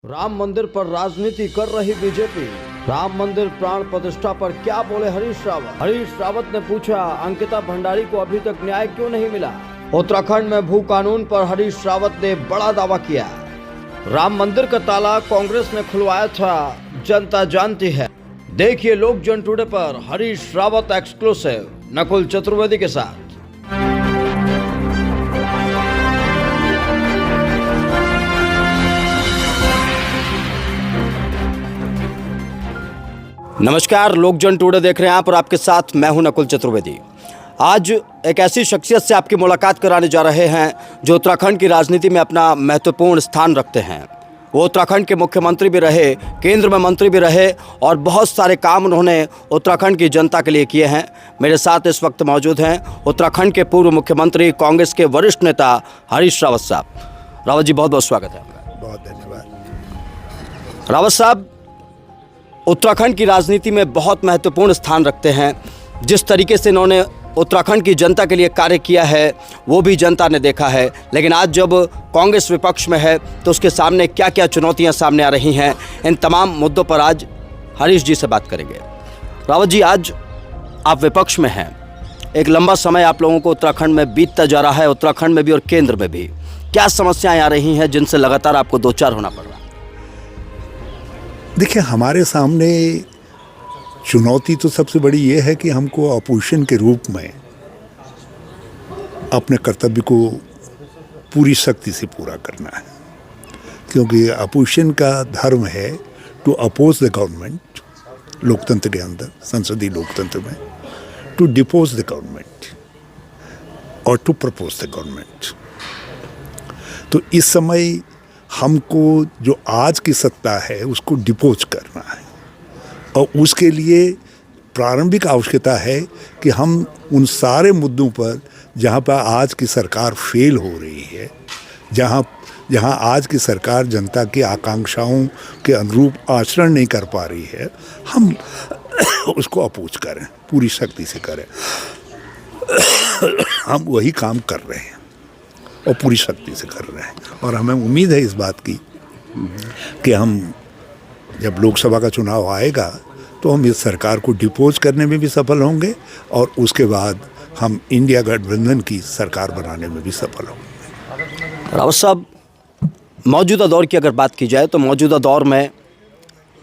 राम मंदिर पर राजनीति कर रही बीजेपी। राम मंदिर प्राण प्रतिष्ठा पर क्या बोले हरीश रावत। हरीश रावत ने पूछा, अंकिता भंडारी को अभी तक न्याय क्यों नहीं मिला। उत्तराखंड में भू कानून पर हरीश रावत ने बड़ा दावा किया। राम मंदिर का ताला कांग्रेस ने खुलवाया था, जनता जानती है। देखिए लोक जन टुडे पर हरीश रावत एक्सक्लूसिव नकुल चतुर्वेदी के साथ। नमस्कार, लोक जन टुडे देख रहे हैं आप और आपके साथ मैं हूं नकुल चतुर्वेदी। आज एक ऐसी शख्सियत से आपकी मुलाकात कराने जा रहे हैं जो उत्तराखंड की राजनीति में अपना महत्वपूर्ण स्थान रखते हैं। वो उत्तराखंड के मुख्यमंत्री भी रहे, केंद्र में मंत्री भी रहे और बहुत सारे काम उन्होंने उत्तराखंड की जनता के लिए किए हैं। मेरे साथ इस वक्त मौजूद हैं उत्तराखंड के पूर्व मुख्यमंत्री, कांग्रेस के वरिष्ठ नेता हरीश रावत साहब। रावत जी, बहुत बहुत स्वागत है आपका। बहुत धन्यवाद। रावत साहब, उत्तराखंड की राजनीति में बहुत महत्वपूर्ण स्थान रखते हैं। जिस तरीके से इन्होंने उत्तराखंड की जनता के लिए कार्य किया है वो भी जनता ने देखा है, लेकिन आज जब कांग्रेस विपक्ष में है तो उसके सामने क्या क्या चुनौतियां सामने आ रही हैं, इन तमाम मुद्दों पर आज हरीश जी से बात करेंगे। रावत जी, आज आप विपक्ष में हैं, एक लंबा समय आप लोगों को उत्तराखंड में बीतता जा रहा है, उत्तराखंड में भी और केंद्र में भी। क्या समस्याएं आ रही हैं जिनसे लगातार आपको दो चार होना पड़ रहा है? देखिए, हमारे सामने चुनौती तो सबसे बड़ी ये है कि हमको अपोजिशन के रूप में अपने कर्तव्य को पूरी शक्ति से पूरा करना है, क्योंकि अपोजिशन का धर्म है टू अपोज द गवर्नमेंट, लोकतंत्र के अंदर, संसदीय लोकतंत्र में, टू डिपोज द गवर्नमेंट और टू प्रपोज द गवर्नमेंट। तो इस समय हमको जो आज की सत्ता है उसको डिपोज करना है और उसके लिए प्रारंभिक आवश्यकता है कि हम उन सारे मुद्दों पर जहाँ पर आज की सरकार फेल हो रही है, जहाँ आज की सरकार जनता की आकांक्षाओं के अनुरूप आचरण नहीं कर पा रही है, हम उसको अपोज करें, पूरी शक्ति से करें। हम वही काम कर रहे हैं और पूरी शक्ति से कर रहे हैं और हमें उम्मीद है इस बात की कि हम जब लोकसभा का चुनाव आएगा तो हम इस सरकार को डिपोज करने में भी सफल होंगे और उसके बाद हम इंडिया गठबंधन की सरकार बनाने में भी सफल होंगे। रावत साहब, मौजूदा दौर की अगर बात की जाए तो मौजूदा दौर में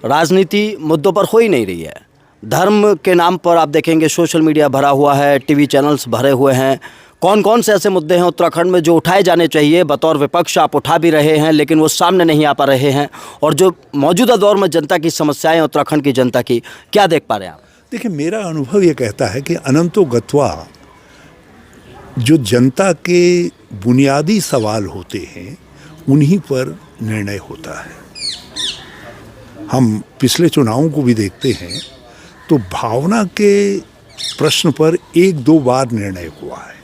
राजनीति मुद्दों पर हो ही नहीं रही है। धर्म के नाम पर आप देखेंगे सोशल मीडिया भरा हुआ है, टीवी चैनल्स भरे हुए हैं। कौन कौन से ऐसे मुद्दे हैं उत्तराखंड में जो उठाए जाने चाहिए, बतौर विपक्ष आप उठा भी रहे हैं लेकिन वो सामने नहीं आ पा रहे हैं, और जो मौजूदा दौर में जनता की समस्याएं, उत्तराखंड की जनता की, क्या देख पा रहे हैं आप? देखिए, मेरा अनुभव ये कहता है कि अनंतो गत्वा जो जनता के बुनियादी सवाल होते हैं उन्हीं पर निर्णय होता है। हम पिछले चुनावों को भी देखते हैं तो भावना के प्रश्न पर एक दो बार निर्णय हुआ है।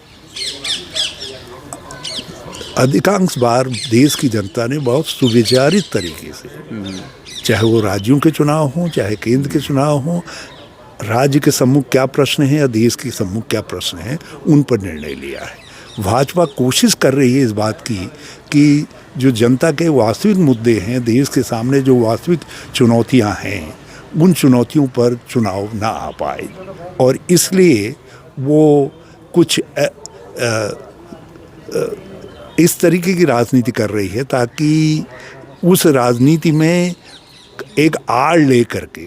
अधिकांश बार देश की जनता ने बहुत सुविचारित तरीके से, चाहे वो राज्यों के चुनाव हों, चाहे केंद्र के चुनाव हों, राज्य के सम्मुख क्या प्रश्न हैं या देश के सम्मुख क्या प्रश्न हैं, उन पर निर्णय लिया है। भाजपा कोशिश कर रही है इस बात की कि जो जनता के वास्तविक मुद्दे हैं, देश के सामने जो वास्तविक चुनौतियां हैं, उन चुनौतियों पर चुनाव ना आ पाए और इसलिए वो कुछ इस तरीके की राजनीति कर रही है ताकि उस राजनीति में एक आड़ ले करके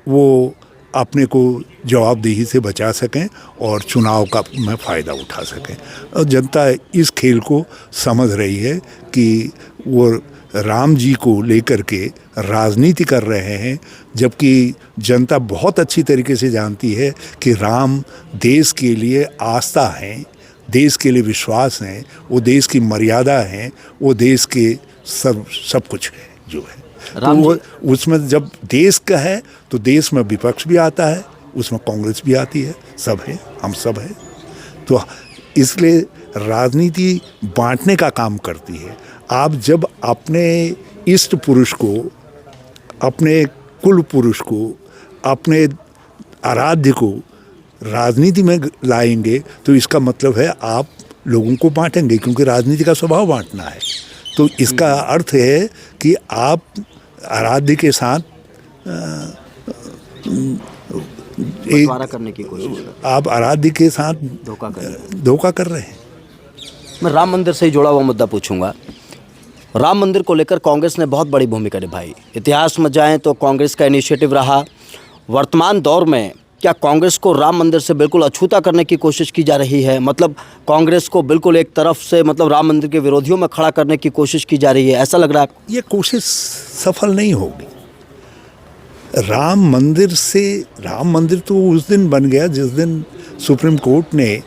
वो अपने को जवाबदेही से बचा सकें और चुनाव का में फ़ायदा उठा सकें। और जनता इस खेल को समझ रही है कि वो राम जी को लेकर के राजनीति कर रहे हैं, जबकि जनता बहुत अच्छी तरीके से जानती है कि राम देश के लिए आस्था हैं, देश के लिए विश्वास हैं, वो देश की मर्यादा हैं, वो देश के सब कुछ है जो है। तो वो उसमें जब देश का है तो देश में विपक्ष भी आता है, उसमें कांग्रेस भी आती है, सब है, हम सब है। तो इसलिए राजनीति बांटने का काम करती है। आप जब अपने इष्ट पुरुष को, अपने कुल पुरुष को, अपने आराध्य को राजनीति में लाएंगे तो इसका मतलब है आप लोगों को बांटेंगे, क्योंकि राजनीति का स्वभाव बांटना है। तो इसका अर्थ है कि आप आराध्य के साथ बंटवारा करने की कोशिश कर आप आराध्य के साथ धोखा कर रहे हैं। मैं राम मंदिर से ही जुड़ा हुआ मुद्दा पूछूंगा। राम मंदिर को लेकर कांग्रेस ने बहुत बड़ी भूमिका निभाई। इतिहास में जाएं तो कांग्रेस का इनिशिएटिव रहा। वर्तमान दौर में क्या कांग्रेस को राम मंदिर से बिल्कुल अछूता करने की कोशिश की जा रही है? मतलब कांग्रेस को बिल्कुल एक तरफ से मतलब राम मंदिर के विरोधियों में खड़ा करने की कोशिश की जा रही है, ऐसा लग रहा है आपको? ये कोशिश सफल नहीं होगी। राम मंदिर तो उस दिन बन गया जिस दिन सुप्रीम कोर्ट ने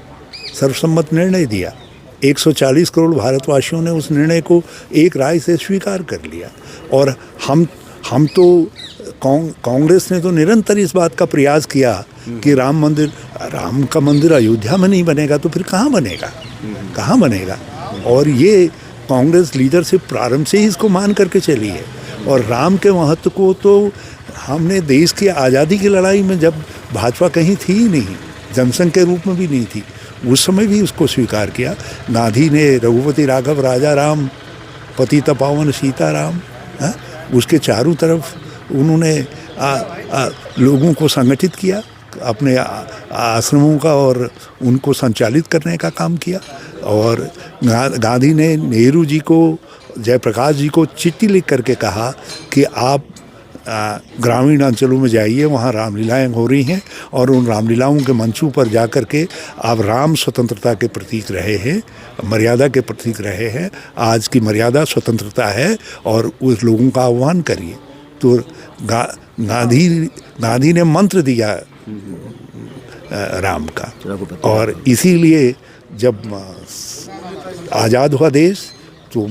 सर्वसम्मत निर्णय दिया। 140 करोड़ भारतवासियों ने उस निर्णय को एक राय से स्वीकार कर लिया। और हम तो कांग्रेस ने तो निरंतर इस बात का प्रयास किया कि राम का मंदिर अयोध्या में नहीं बनेगा तो फिर कहाँ बनेगा। और ये कांग्रेस लीडरशिप प्रारंभ से ही इसको मान करके चली है। और राम के महत्व को तो हमने देश की आज़ादी की लड़ाई में, जब भाजपा कहीं थी ही नहीं, जनसंघ के रूप में भी नहीं थी, उस समय भी उसको स्वीकार किया। गांधी ने रघुपति राघव राजा राम पतित पावन सीताराम, उसके चारों तरफ उन्होंने लोगों को संगठित किया, अपने आश्रमों का और उनको संचालित करने का काम किया। और गांधी ने नेहरू जी को, जयप्रकाश जी को चिट्ठी लिख करके कहा कि आप ग्रामीण अंचलों में जाइए, वहाँ रामलीलाएँ हो रही हैं और उन रामलीलाओं के मंचों पर जा कर के आप राम स्वतंत्रता के प्रतीक रहे हैं, मर्यादा के प्रतीक रहे हैं। आज की मर्यादा स्वतंत्रता है और उस लोगों का आह्वान करिए। तो गांधी ने मंत्र दिया राम का। और इसीलिए जब आज़ाद हुआ देश तो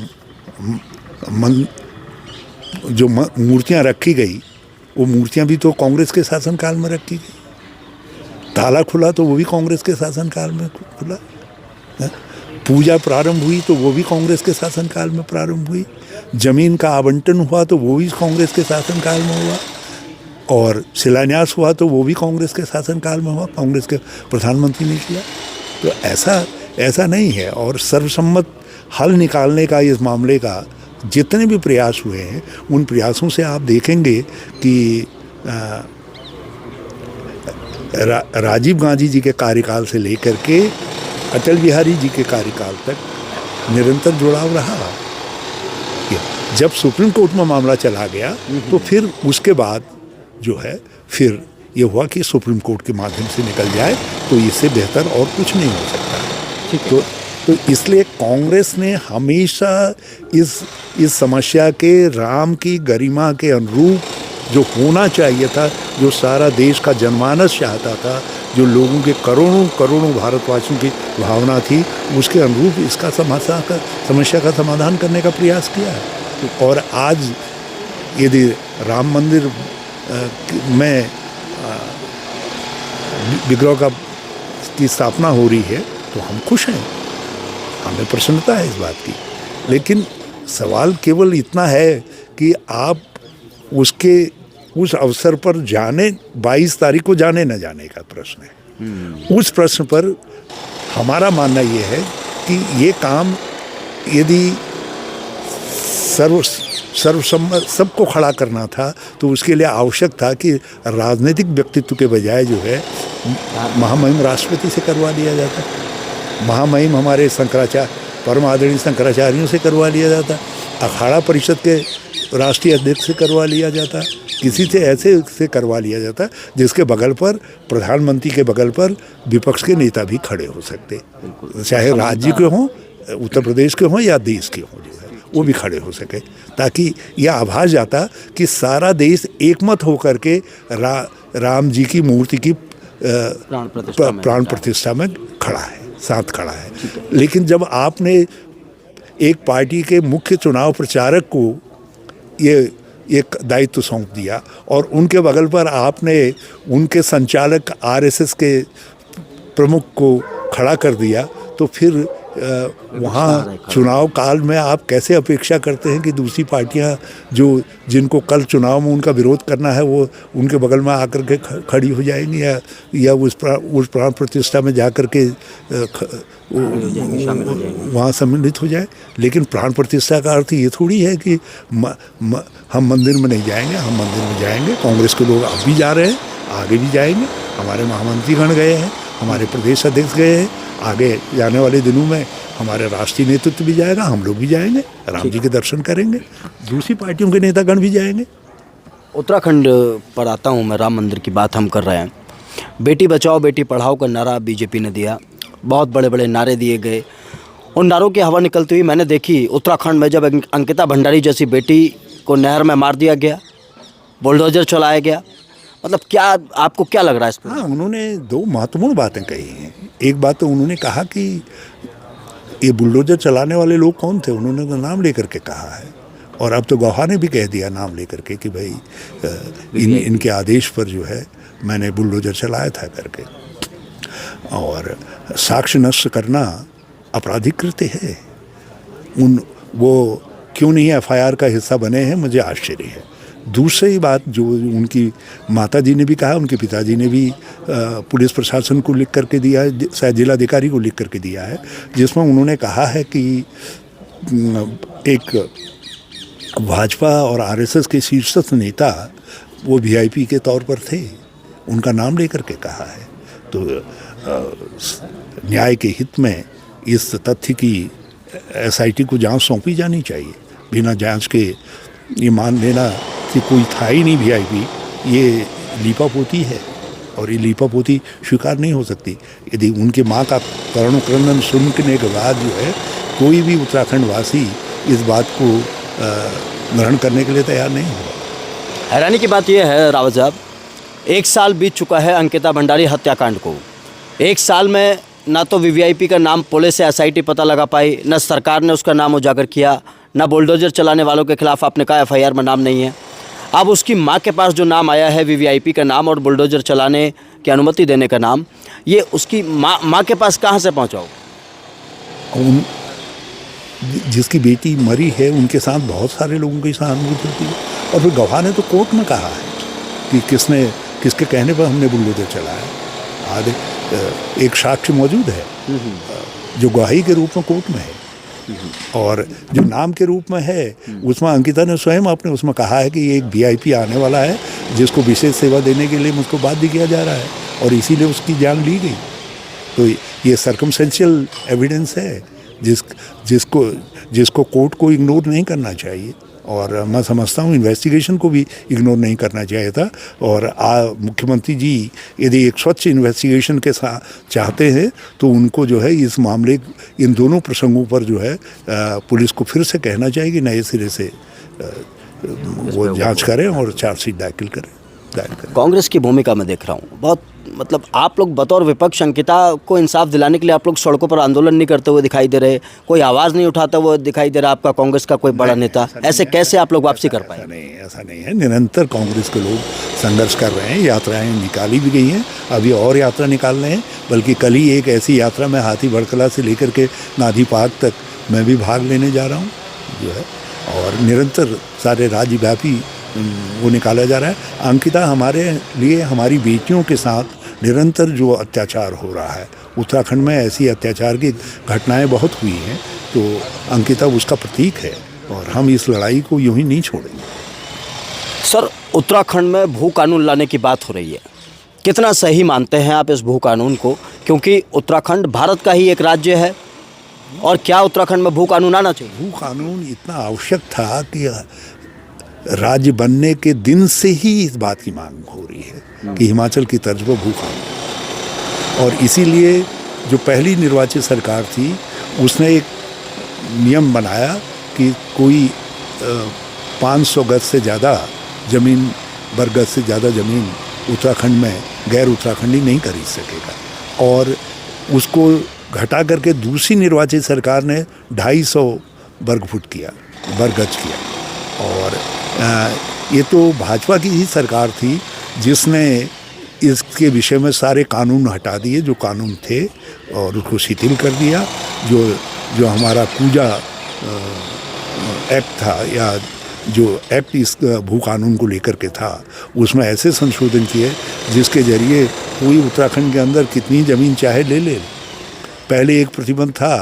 जो मूर्तियां रखी गई, वो मूर्तियां भी तो कांग्रेस के शासनकाल में रखी गई। ताला खुला तो वो भी कांग्रेस के शासनकाल में खुला। पूजा प्रारंभ हुई तो वो भी कांग्रेस के शासनकाल में प्रारंभ हुई। जमीन का आवंटन हुआ तो वो भी कांग्रेस के शासनकाल में हुआ। और शिलान्यास हुआ तो वो भी कांग्रेस के शासनकाल में हुआ, कांग्रेस के प्रधानमंत्री ने किया। तो ऐसा नहीं है। और सर्वसम्मत हल निकालने का इस मामले का जितने भी प्रयास हुए हैं, उन प्रयासों से आप देखेंगे कि राजीव गांधी जी के कार्यकाल से लेकर के अटल बिहारी जी के कार्यकाल तक निरंतर जुड़ाव रहा। जब सुप्रीम कोर्ट में मामला चला गया तो फिर उसके बाद जो है फिर ये हुआ कि सुप्रीम कोर्ट के माध्यम से निकल जाए, तो इससे बेहतर और कुछ नहीं हो सकता। तो इसलिए कांग्रेस ने हमेशा इस समस्या के राम की गरिमा के अनुरूप जो होना चाहिए था, जो सारा देश का जनमानस चाहता था, जो लोगों के करोड़ों भारतवासियों की भावना थी, उसके अनुरूप इसका समस्या का समाधान करने का प्रयास किया है। और आज यदि राम मंदिर में विग्रह की स्थापना हो रही है तो हम खुश हैं, हमें प्रसन्नता है इस बात की। लेकिन सवाल केवल इतना है कि आप उस अवसर पर जाने, 22 तारीख को जाने न जाने का प्रश्न है। उस प्रश्न पर हमारा मानना ये है कि ये काम यदि सर्वसम्मत सबको खड़ा करना था तो उसके लिए आवश्यक था कि राजनीतिक व्यक्तित्व के बजाय जो है महामहिम राष्ट्रपति से करवा लिया जाता, महामहिम हमारे परम आदरणीय शंकराचार्यों से करवा लिया जाता, अखाड़ा परिषद के राष्ट्रीय अध्यक्ष से करवा लिया जाता, किसी से ऐसे से करवा लिया जाता जिसके बगल पर, प्रधानमंत्री के बगल पर विपक्ष के नेता भी खड़े हो सकते, चाहे राज्य के हों, उत्तर प्रदेश के हों या देश के हों, जो है वो भी खड़े हो सके, ताकि यह आभास जाता कि सारा देश एकमत होकर के राम जी की मूर्ति की प्राण प्रतिष्ठा में खड़ा है, साथ खड़ा है। लेकिन जब आपने एक पार्टी के मुख्य चुनाव प्रचारक को ये एक दायित्व सौंप दिया और उनके बगल पर आपने उनके संचालक आरएसएस के प्रमुख को खड़ा कर दिया, तो फिर वहाँ चुनाव काल में आप कैसे अपेक्षा करते हैं कि दूसरी पार्टियां जो जिनको कल चुनाव में उनका विरोध करना है वो उनके बगल में आकर के खड़ी हो जाएंगी या उस प्राण प्रतिष्ठा में जाकर के वहाँ सम्मिलित हो जाए। लेकिन प्राण प्रतिष्ठा का अर्थ ये थोड़ी है कि हम मंदिर में नहीं जाएंगे, हम मंदिर में जाएंगे। कांग्रेस के लोग अब भी जा रहे हैं, आगे भी जाएंगे, हमारे महामंत्रीगण गए हैं, हमारे प्रदेश अध्यक्ष गए हैं, आगे जाने वाले दिनों में हमारे राष्ट्रीय नेतृत्व भी जाएगा, हम लोग भी जाएंगे, राम जी के दर्शन करेंगे, दूसरी पार्टियों के नेतागण भी जाएंगे। उत्तराखंड पर आता हूँ मैं, राम मंदिर की बात हम कर रहे हैं। बेटी बचाओ बेटी पढ़ाओ का नारा बीजेपी ने दिया, बहुत बड़े बड़े नारे दिए गए। उन नारों की हवा निकलती हुई मैंने देखी उत्तराखंड में जब अंकिता भंडारी जैसी बेटी को नहर में मार दिया गया, बुलडोजर चलाया गया। मतलब क्या आपको क्या लग रहा है इस पर? हाँ, उन्होंने दो महत्वपूर्ण बातें कही हैं। एक बात तो उन्होंने कहा कि ये बुलडोजर चलाने वाले लोग कौन थे, उन्होंने तो नाम लेकर के कहा है। और अब तो गवाह ने भी कह दिया नाम लेकर के कि भाई इनके आदेश पर जो है मैंने बुलडोजर चलाया था करके। और साक्ष्य नष्ट करना आपराधिक कृत्य है। वो क्यों नहीं एफआईआर का हिस्सा बने हैं, मुझे आश्चर्य है। दूसरी बात जो उनकी माता जी ने भी कहा, उनके पिताजी ने भी पुलिस प्रशासन को लिख करके दिया है, शायद जिलाधिकारी को लिख करके दिया है, जिसमें उन्होंने कहा है कि एक भाजपा और आरएसएस के शीर्षस्थ नेता वो वीआईपी के तौर पर थे, उनका नाम लेकर के कहा है। तो न्याय के हित में इस तथ्य की एसआईटी को जांच सौंपी जानी चाहिए। बिना जांच के ये मान लेना कि कोई था ही नहीं वीआईपी, ये लीपापोती है और ये लीपापोती स्वीकार नहीं हो सकती। यदि उनके माँ का करुणाक्रंदन सुनने के बाद जो है कोई भी उत्तराखंड वासी इस बात को ग्रहण करने के लिए तैयार नहीं हुआ। हैरानी की बात यह है रावत साहब, 1 साल बीत चुका है अंकिता भंडारी हत्याकांड को। 1 साल में ना तो वीवीआईपी का नाम पुलिस से एसआईटी पता लगा पाई, न सरकार ने उसका नाम उजागर किया, न बुलडोजर चलाने वालों के खिलाफ आपने कहा एफआईआर में नाम नहीं है। अब उसकी माँ के पास जो नाम आया है वीवीआईपी का नाम और बुलडोजर चलाने की अनुमति देने का नाम, ये उसकी माँ के पास कहाँ से पहुँचा हो? जिसकी बेटी मरी है उनके साथ बहुत सारे लोगों की सहानुभूति होती है। और फिर गवाह ने तो कोर्ट में कहा है कि किसके कहने पर हमने बुलडोजर चलाया। आगे एक साक्ष्य मौजूद है जो गवाही के रूप में कोर्ट में है, और जो नाम के रूप में है उसमें अंकिता ने स्वयं अपने उसमें कहा है कि एक वीआईपी आने वाला है जिसको विशेष सेवा देने के लिए मुझको बाध्य किया जा रहा है और इसीलिए उसकी जान ली गई। तो ये सर्कमस्टेंशियल एविडेंस है जिसको कोर्ट को इग्नोर नहीं करना चाहिए। और मैं समझता हूँ इन्वेस्टिगेशन को भी इग्नोर नहीं करना चाहिए था। और मुख्यमंत्री जी यदि एक स्वच्छ इन्वेस्टिगेशन के साथ चाहते हैं तो उनको जो है इस मामले इन दोनों प्रसंगों पर जो है पुलिस को फिर से कहना चाहिए कि नए सिरे से वो जांच करें और चार्जशीट दाखिल करें। कांग्रेस की भूमिका मैं देख रहा हूँ बहुत, मतलब आप लोग बतौर विपक्ष अंकिता को इंसाफ दिलाने के लिए आप लोग सड़कों पर आंदोलन नहीं करते हुए दिखाई दे रहे, कोई आवाज़ नहीं उठाता हुआ दिखाई दे रहा आपका कांग्रेस का कोई बड़ा नेता। ऐसे कैसे आप लोग वापसी कर पाए? ऐसा नहीं है। निरंतर कांग्रेस के लोग संघर्ष कर रहे हैं, यात्राएं निकाली भी गई हैं, अभी और यात्रा निकाल रहे हैं। बल्कि कल ही एक ऐसी यात्रा में हाथी बड़कला से लेकर के नाधी पार्क तक मैं भी भाग लेने जा रहा हूँ जो है, और निरंतर सारे राज्यव्यापी वो निकाला जा रहा है। अंकिता हमारे लिए हमारी बेटियों के साथ निरंतर जो अत्याचार हो रहा है, उत्तराखंड में ऐसी अत्याचार की घटनाएं बहुत हुई हैं, तो अंकिता उसका प्रतीक है और हम इस लड़ाई को यूं ही नहीं छोड़ेंगे। सर, उत्तराखंड में भू कानून लाने की बात हो रही है, कितना सही मानते हैं आप इस भू कानून को? क्योंकि उत्तराखंड भारत का ही एक राज्य है, और क्या उत्तराखंड में भू कानून आना चाहिए? भू कानून इतना आवश्यक था कि राज्य बनने के दिन से ही इस बात की मांग हो रही है कि हिमाचल की तर्ज पर भू कानून। और इसीलिए जो पहली निर्वाचित सरकार थी उसने एक नियम बनाया कि कोई 500 गज से ज़्यादा ज़मीन, बरगज से ज़्यादा ज़मीन उत्तराखंड में गैर उत्तराखंडी नहीं खरीद सकेगा। और उसको घटा करके दूसरी निर्वाचित सरकार ने 250 वर्ग गज किया। और ये तो भाजपा की ही सरकार थी जिसने इसके विषय में सारे कानून हटा दिए जो कानून थे और उसको शिथिल कर दिया। जो हमारा पूजा एक्ट था या जो एक्ट इस भू कानून को लेकर के था, उसमें ऐसे संशोधन किए जिसके जरिए कोई उत्तराखंड के अंदर कितनी ज़मीन चाहे ले ले। पहले एक प्रतिबंध था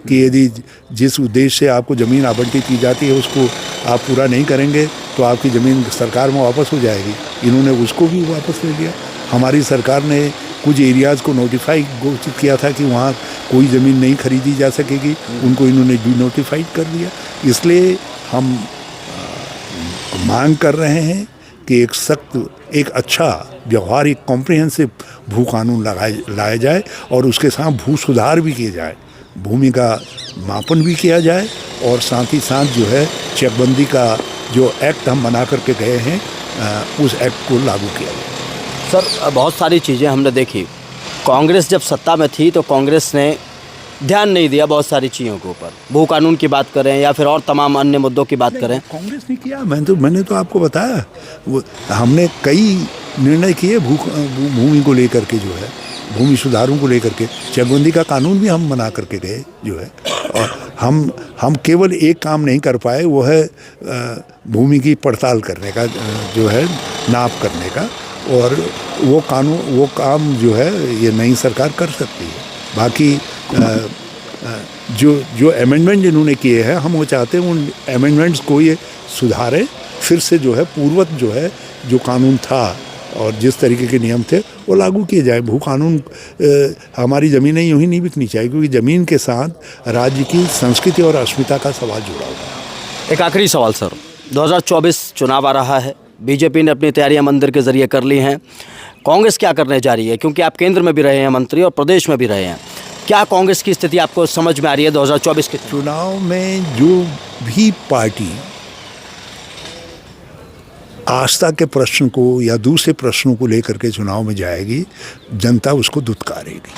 कि यदि जिस उद्देश्य से आपको ज़मीन आवंटित की जाती है उसको आप पूरा नहीं करेंगे तो आपकी ज़मीन सरकार में वापस हो जाएगी। इन्होंने उसको भी वापस ले लिया। हमारी सरकार ने कुछ एरियाज़ को नोटिफाई घोषित किया था कि वहाँ कोई ज़मीन नहीं खरीदी जा सकेगी, उनको इन्होंने डी नोटिफाइड कर दिया। इसलिए हम मांग कर रहे हैं कि एक सख्त, एक अच्छा व्यवहारिक कॉम्प्रिहेंसिव भू कानून लाया जाए और उसके साथ भू सुधार भी किए जाए, भूमि का मापन भी किया जाए और साथ ही साथ जो है चेकबंदी का जो एक्ट हम बना करके गए हैं उस एक्ट को लागू किया जाए। सर, बहुत सारी चीज़ें हमने देखी। कांग्रेस जब सत्ता में थी तो कांग्रेस ने ध्यान नहीं दिया बहुत सारी चीज़ों के ऊपर, भू कानून की बात करें या फिर और तमाम अन्य मुद्दों की बात करें। कांग्रेस ने किया, मैंने तो आपको बताया, वो हमने कई निर्णय किए भूमि को लेकर के, जो है भूमि सुधारों को लेकर के। चकबंदी का कानून भी हम बना करके गए जो है। और हम केवल एक काम नहीं कर पाए, वो है भूमि की पड़ताल करने का, जो है नाप करने का, और वो काम जो है ये नई सरकार कर सकती है। बाकी जो अमेंडमेंट इन्होंने किए हैं, हम वो चाहते हैं उन अमेंडमेंट्स को ये सुधारे, फिर से जो है पूर्वत जो है जो कानून था और जिस तरीके के नियम थे वो लागू किए जाए। भू कानून, हमारी ज़मीनें यूँ ही नहीं बिकनी चाहिए, क्योंकि ज़मीन के साथ राज्य की संस्कृति और अस्मिता का सवाल जुड़ा हुआ है। एक आखिरी सवाल सर, 2024 चुनाव आ रहा है, बीजेपी ने अपनी तैयारियां मंदिर के जरिए कर ली हैं, कांग्रेस क्या करने जा रही है? क्योंकि आप केंद्र में भी रहे हैं मंत्री और प्रदेश में भी रहे हैं, क्या कांग्रेस की स्थिति आपको समझ में आ रही है 2024 के चुनाव में? जो भी पार्टी आस्था के प्रश्न को या दूसरे प्रश्नों को लेकर के चुनाव में जाएगी, जनता उसको दुत्कारेगी,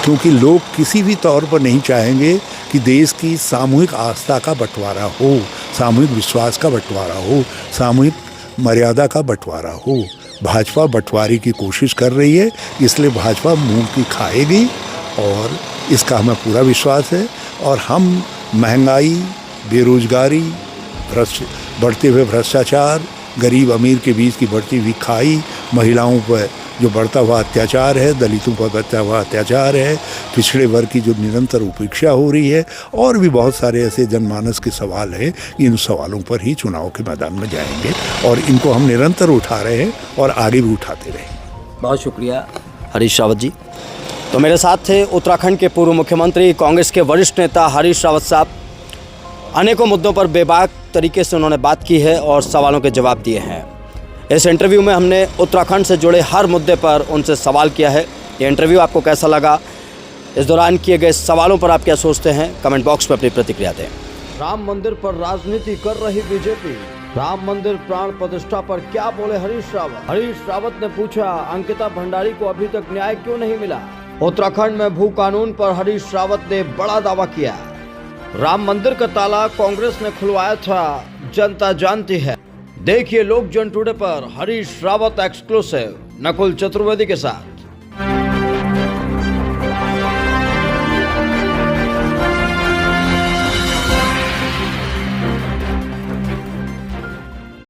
क्योंकि लोग किसी भी तौर पर नहीं चाहेंगे कि देश की सामूहिक आस्था का बंटवारा हो, सामूहिक विश्वास का बंटवारा हो, सामूहिक मर्यादा का बंटवारा हो। भाजपा बंटवारे की कोशिश कर रही है, इसलिए भाजपा मुंह की खाएगी और इसका हमें पूरा विश्वास है। और हम महंगाई, बेरोजगारी, बढ़ते हुए भ्रष्टाचार, गरीब अमीर के बीच की बढ़ती हुई खाई, महिलाओं पर जो बढ़ता हुआ अत्याचार है, दलितों पर बढ़ता हुआ अत्याचार है, पिछड़े वर्ग की जो निरंतर उपेक्षा हो रही है, और भी बहुत सारे ऐसे जनमानस के सवाल हैं। इन सवालों पर ही चुनाव के मैदान में जाएंगे और इनको हम निरंतर उठा रहे हैं और आगे भी उठाते रहेंगे। बहुत शुक्रिया हरीश रावत जी। तो मेरे साथ थे उत्तराखंड के पूर्व मुख्यमंत्री, कांग्रेस के वरिष्ठ नेता हरीश रावत साहब। अनेकों मुद्दों पर बेबाक तरीके से उन्होंने बात की है और सवालों के जवाब दिए हैं। इस इंटरव्यू में हमने उत्तराखंड से जुड़े हर मुद्दे पर उनसे सवाल किया है। ये इंटरव्यू आपको कैसा लगा? इस दौरान किए गए सवालों पर आप क्या सोचते हैं? कमेंट बॉक्स में अपनी प्रतिक्रिया दें। राम मंदिर पर राजनीति कर रही बीजेपी, राम मंदिर प्राण प्रतिष्ठा पर क्या बोले हरीश रावत? हरीश रावत ने पूछा, अंकिता भंडारी को अभी तक न्याय क्यों नहीं मिला? उत्तराखंड में भू कानून पर हरीश रावत ने बड़ा दावा किया। राम मंदिर का ताला कांग्रेस ने खुलवाया था, जनता जानती है। देखिए लोक जन टुडे पर हरीश रावत एक्सक्लूसिव नकुल चतुर्वेदी के साथ।